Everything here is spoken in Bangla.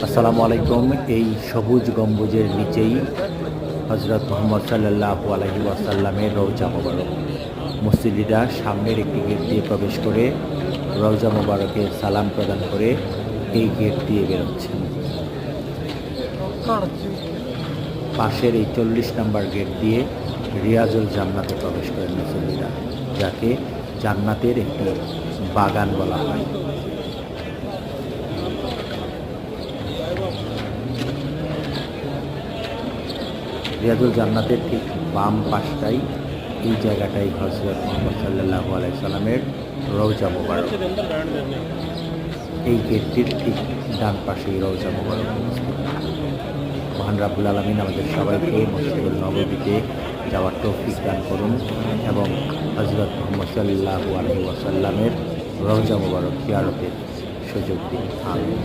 আসসালামু আলাইকুম। এই সবুজ গম্বুজের নিচেই হজরত মোহাম্মদ সাল্লাল্লাহু আলাইহি ওয়াসাল্লামের রওজা মোবারক। মসজিদিরা সামনের একটি গেট দিয়ে প্রবেশ করে রওজা মোবারকে সালাম প্রদান করে এই গেট দিয়ে বেরোচ্ছেন। পাশের এই 40 নম্বর গেট দিয়ে রিয়াজুল জান্নাতে প্রবেশ করেন মুসল্লিরা, যাকে জান্নাতের একটি বাগান বলা হয়। রিয়াজুল জান্নাতের ঠিক বাম পাশটাই এই জায়গাটাই হজরত মোহাম্মদ সাল্লাল্লাহু আলাইহি সাল্লামের রওজা মোবারক। এই গেটটির ঠিক ডান পাশেই রওজা মোবারক অবস্থিত। মহান রাব্বুল আলামিন আমাদের সবাইকে মসজিদুল নববীতে যাওয়ার তৌফিক দান করুন এবং হজরত মোহাম্মদ সাল্লাল্লাহু আলাইহি ওয়াসাল্লামের রওজা মোবারক জিয়ারতের সুযোগ দিন। আমিন।